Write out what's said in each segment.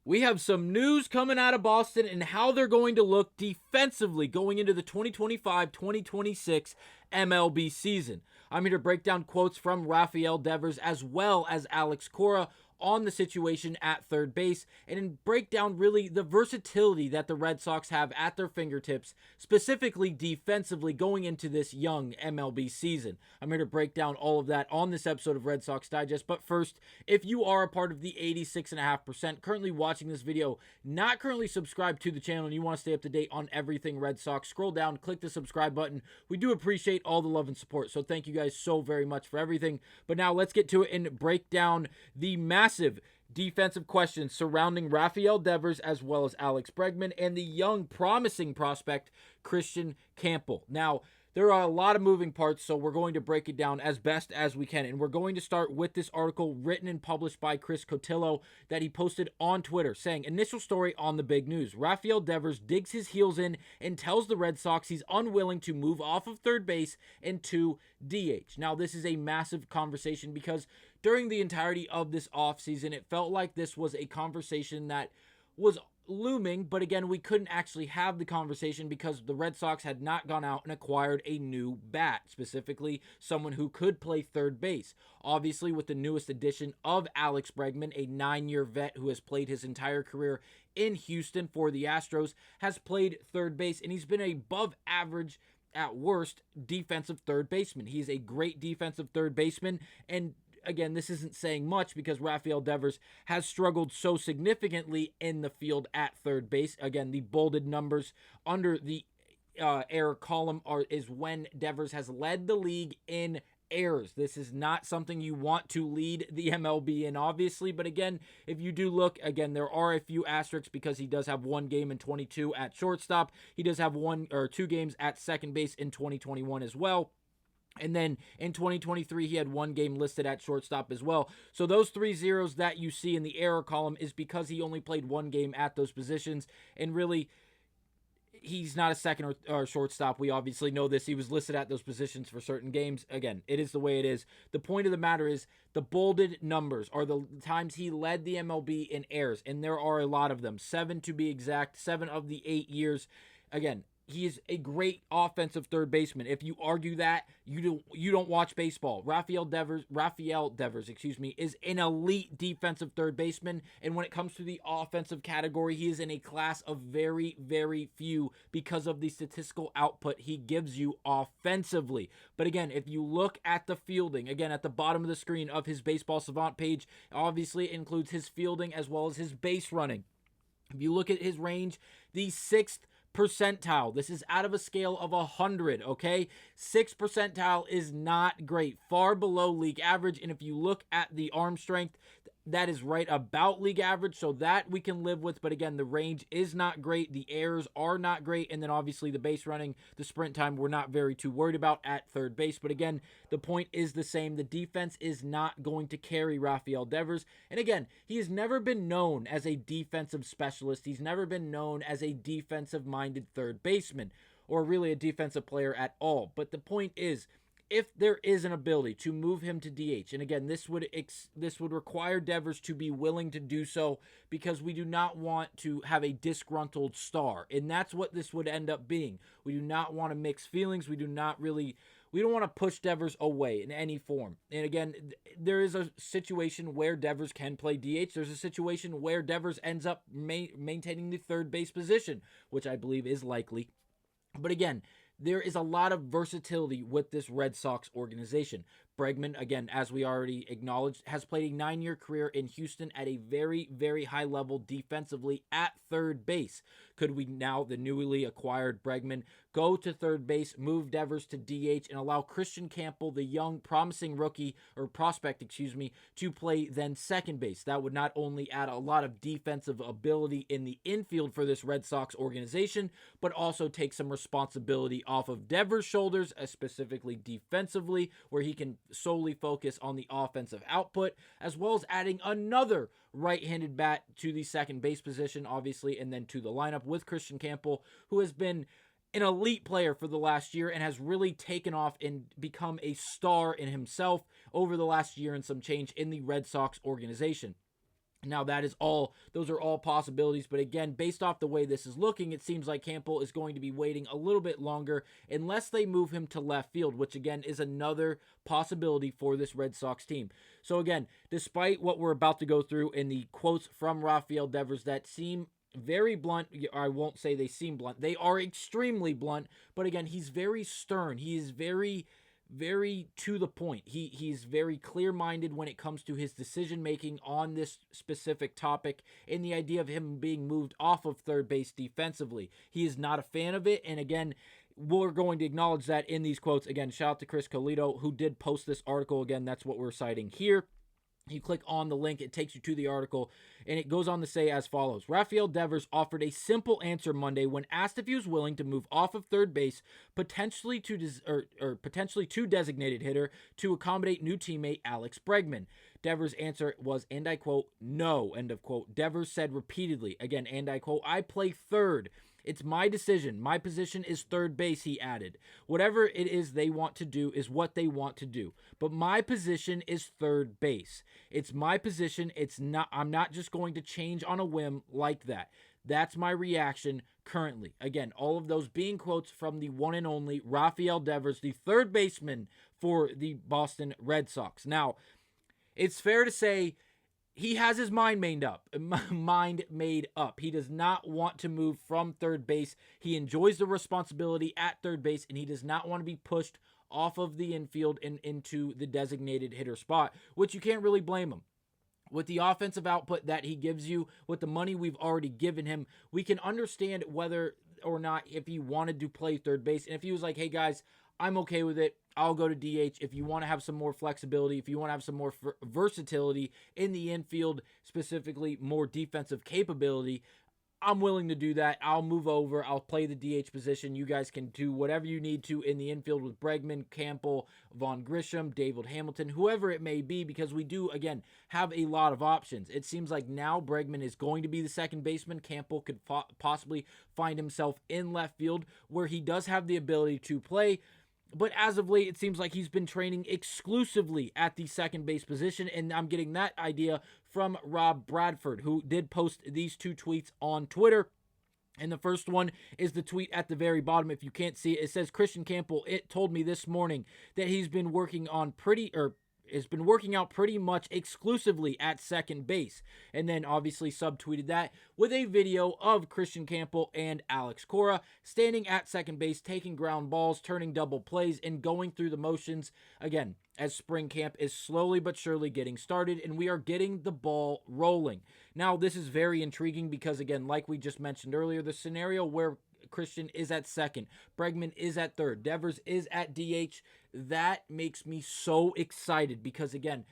We have some news coming out of Boston and how they're going to look defensively going into the 2025-2026 MLB season. I'm here to break down quotes from Rafael Devers as well as Alex Cora on the situation at third base and break down really the versatility that the Red Sox have at their fingertips, specifically defensively going into this young MLB season. I'm here to break down all of that on this episode of Red Sox Digest. But first, if you are a part of the 86.5% currently watching this video, not currently subscribed to the channel, and you want to stay up to date on everything Red Sox, scroll down, click the subscribe button. We do appreciate all the love and support, so thank you guys so very much for everything. But now let's get to it and break down the massive defensive questions surrounding Rafael Devers as well as Alex Bregman and the young promising prospect Christian Campbell. Now, there are a lot of moving parts, so we're going to break it down as best as we can. And we're going to start with this article written and published by Chris Cotillo that he posted on Twitter saying, initial story on the big news. Rafael Devers digs his heels in and tells the Red Sox he's unwilling to move off of third base and to DH. Now, this is a massive conversation because during the entirety of this offseason, it felt like this was a conversation that was looming, but again, we couldn't actually have the conversation because the Red Sox had not gone out and acquired a new bat, specifically someone who could play third base. Obviously, with the newest addition of Alex Bregman, a 9-year vet who has played his entire career in Houston for the Astros, has played third base, and he's been above average, at worst, defensive third baseman. He's a great defensive third baseman, and again, this isn't saying much because Rafael Devers has struggled so significantly in the field at third base. Again, the bolded numbers under the error column is when Devers has led the league in errors. This is not something you want to lead the MLB in, obviously, but again, if you do look, again, there are a few asterisks because he does have one game in 22 at shortstop. He does have 1 or 2 games at second base in 2021 as well. And then in 2023, he had 1 game listed at shortstop as well. So those 3 zeros that you see in the error column is because he only played 1 game at those positions. And really, he's not a second or shortstop. We obviously know this. He was listed at those positions for certain games. Again, it is the way it is. The point of the matter is the bolded numbers are the times he led the MLB in errors. And there are a lot of them. 7 to be exact. 7 of the 8 years. Again, he is a great offensive third baseman. If you argue that, you don't watch baseball. Rafael Devers, is an elite defensive third baseman. And when it comes to the offensive category, he is in a class of very, very few because of the statistical output he gives you offensively. But again, if you look at the fielding, again, at the bottom of the screen of his Baseball Savant page, obviously it includes his fielding as well as his base running. If you look at his range, the 6th percentile. This is out of a scale of 100, okay? 6th percentile is not great. Far below league average. And if you look at the arm strength, that is right about league average, so that we can live with. But again, the range is not great. The errors are not great. And then obviously the base running, the sprint time, we're not very too worried about at third base. But again, the point is the same. The defense is not going to carry Rafael Devers. And again, he has never been known as a defensive specialist. He's never been known as a defensive-minded third baseman or really a defensive player at all. But the point is, if there is an ability to move him to DH, and again, this would require Devers to be willing to do so because we do not want to have a disgruntled star, and that's what this would end up being. We do not want to mix feelings. We don't want to push Devers away in any form. And again, there is a situation where Devers can play DH. There's a situation where Devers ends up maintaining the third base position, which I believe is likely. But again, there is a lot of versatility with this Red Sox organization. Bregman, again, as we already acknowledged, has played a 9-year career in Houston at a very, very high level defensively at third base. Could we now, the newly acquired Bregman, go to third base, move Devers to DH, and allow Christian Campbell, the young, promising prospect, to play then second base? That would not only add a lot of defensive ability in the infield for this Red Sox organization, but also take some responsibility off of Devers' shoulders, specifically defensively, where he can solely focus on the offensive output, as well as adding another right-handed bat to the second base position, obviously, and then to the lineup with Christian Campbell, who has been an elite player for the last year and has really taken off and become a star in himself over the last year and some change in the Red Sox organization. Now, those are all possibilities, but again, based off the way this is looking, it seems like Campbell is going to be waiting a little bit longer unless they move him to left field, which again is another possibility for this Red Sox team. So again, despite what we're about to go through in the quotes from Rafael Devers that seem very blunt, I won't say they seem blunt, they are extremely blunt, but again, he's very stern. He is very to the point. He's very clear-minded when it comes to his decision-making on this specific topic and the idea of him being moved off of third base defensively. He is not a fan of it, and again, we're going to acknowledge that in these quotes. Again, shout out to Chris Colito, who did post this article. Again, that's what we're citing here. You click on the link, it takes you to the article, and it goes on to say as follows. Rafael Devers offered a simple answer Monday when asked if he was willing to move off of third base, potentially to designated hitter, to accommodate new teammate Alex Bregman. Devers' answer was, and I quote, no, end of quote. Devers said repeatedly, again, and I quote, I play third. It's my decision. My position is third base, he added. Whatever it is they want to do is what they want to do. But my position is third base. It's my position. I'm not just going to change on a whim like that. That's my reaction currently. Again, all of those being quotes from the one and only Rafael Devers, the third baseman for the Boston Red Sox. Now, it's fair to say he has his mind made up. He does not want to move from third base. He enjoys the responsibility at third base, and he does not want to be pushed off of the infield and into the designated hitter spot, which you can't really blame him. With the offensive output that he gives you, with the money we've already given him, we can understand whether or not if he wanted to play third base. And if he was like, hey guys, I'm okay with it, I'll go to DH. If you want to have some more flexibility, if you want to have some more versatility in the infield, specifically more defensive capability, I'm willing to do that. I'll move over. I'll play the DH position. You guys can do whatever you need to in the infield with Bregman, Campbell, Vaughn Grisham, David Hamilton, whoever it may be, because we do, again, have a lot of options. It seems like now Bregman is going to be the second baseman. Campbell could possibly find himself in left field where he does have the ability to play. But as of late, it seems like he's been training exclusively at the second base position, and I'm getting that idea from Rob Bradford, who did post these two tweets on Twitter. And the first one is the tweet at the very bottom. If you can't see it, it says, Christian Campbell, it told me this morning that he's been working out pretty much exclusively at second base. And then obviously subtweeted that with a video of Christian Campbell and Alex Cora standing at second base, taking ground balls, turning double plays, and going through the motions. Again, as spring camp is slowly but surely getting started, and we are getting the ball rolling. Now, this is very intriguing because, again, like we just mentioned earlier, the scenario where Christian is at second, Bregman is at third, Devers is at DH, that makes me so excited because, again,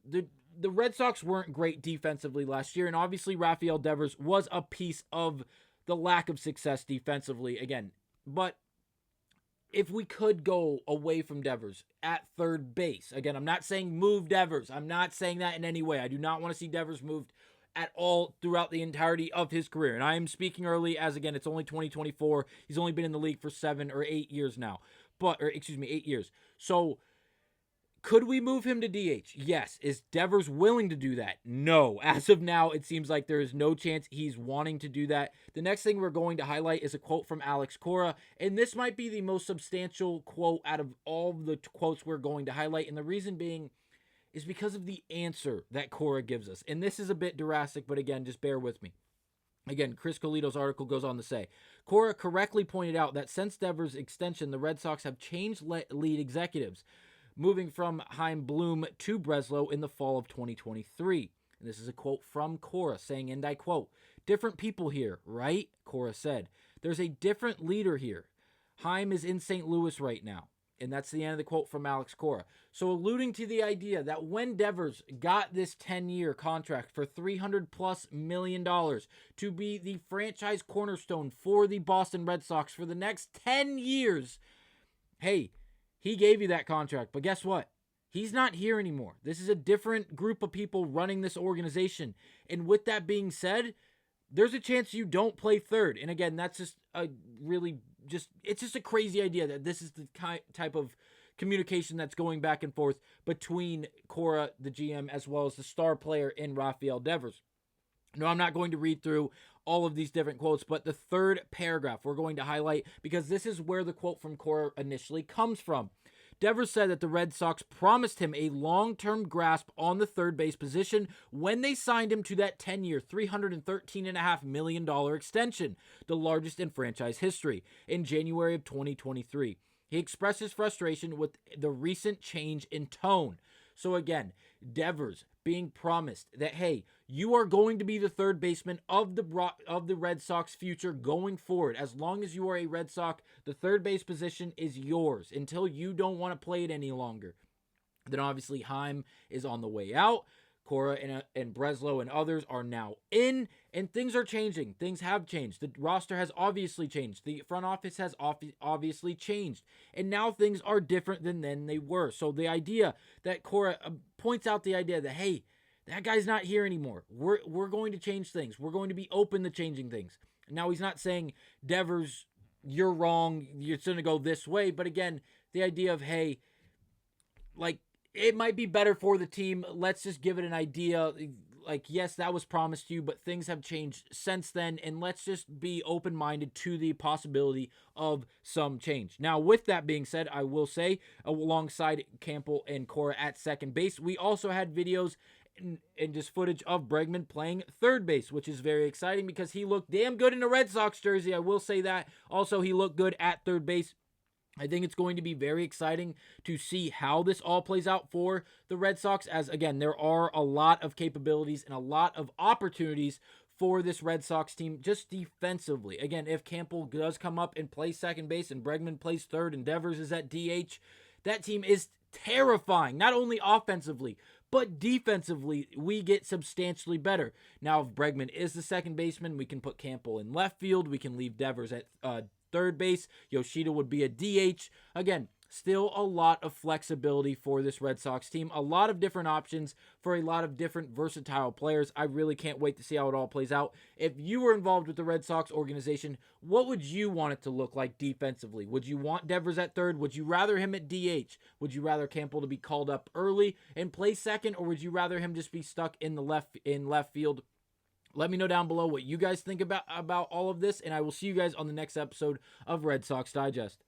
the Red Sox weren't great defensively last year, and obviously Rafael Devers was a piece of the lack of success defensively, again. But if we could go away from Devers at third base, again, I'm not saying move Devers. I'm not saying that in any way. I do not want to see Devers moved at all throughout the entirety of his career. And I am speaking early as, again, it's only 2024. He's only been in the league for 7 or 8 years now. 8 years. So could we move him to DH? Yes. Is Devers willing to do that? No. As of now, it seems like there is no chance he's wanting to do that. The next thing we're going to highlight is a quote from Alex Cora, and this might be the most substantial quote out of all the quotes we're going to highlight, and the reason being is because of the answer that Cora gives us. And this is a bit drastic, but again, just bear with me. Again, Chris Colito's article goes on to say, Cora correctly pointed out that since Devers' extension, the Red Sox have changed lead executives, moving from Chaim Bloom to Breslow in the fall of 2023. And this is a quote from Cora saying, and I quote, different people here, right? Cora said, there's a different leader here. Chaim is in St. Louis right now. And that's the end of the quote from Alex Cora. So alluding to the idea that when Devers got this 10-year contract for $300+ million to be the franchise cornerstone for the Boston Red Sox for the next 10 years, hey, he gave you that contract. But guess what? He's not here anymore. This is a different group of people running this organization. And with that being said, there's a chance you don't play third. And again, that's just a really it's just a crazy idea that this is the type of communication that's going back and forth between Cora, the GM, as well as the star player in Rafael Devers. No, I'm not going to read through all of these different quotes, but the third paragraph we're going to highlight because this is where the quote from Cora initially comes from. Devers said that the Red Sox promised him a long-term grasp on the third base position when they signed him to that 10-year, $313.5 million extension, the largest in franchise history, in January of 2023. He expressed his frustration with the recent change in tone. So again, Devers being promised that, hey, you are going to be the third baseman of the Red Sox future going forward. As long as you are a Red Sox, the third base position is yours until you don't want to play it any longer. Then obviously Heim is on the way out. Cora and Breslow and others are now in, and things are changing. Things have changed. The roster has obviously changed. The front office has obviously changed. And now things are different than then they were. So the idea that Cora points out the idea that, hey, that guy's not here anymore. We're going to change things. We're going to be open to changing things. Now, he's not saying, Devers, you're wrong. You're going to go this way. But again, the idea of, hey, like, it might be better for the team. Let's just give it an idea. Like, yes, that was promised to you, but things have changed since then, and let's just be open-minded to the possibility of some change. Now, with that being said, I will say, alongside Campbell and Cora at second base, we also had videos and just footage of Bregman playing third base, which is very exciting because he looked damn good in a Red Sox jersey. I will say that. Also, he looked good at third base. I think it's going to be very exciting to see how this all plays out for the Red Sox, as, again, there are a lot of capabilities and a lot of opportunities for this Red Sox team just defensively. Again, if Campbell does come up and play second base and Bregman plays third and Devers is at DH, that team is terrifying, not only offensively, but defensively, we get substantially better. Now, if Bregman is the second baseman, we can put Campbell in left field. We can leave Devers at third base. Yoshida would be a DH. Again, still a lot of flexibility for this Red Sox team. A lot of different options for a lot of different versatile players. I really can't wait to see how it all plays out. If you were involved with the Red Sox organization, what would you want it to look like defensively? Would you want Devers at third? Would you rather him at DH? Would you rather Campbell to be called up early and play second? Or would you rather him just be stuck in the left field? Let me know down below what you guys think about all of this, and I will see you guys on the next episode of Red Sox Digest.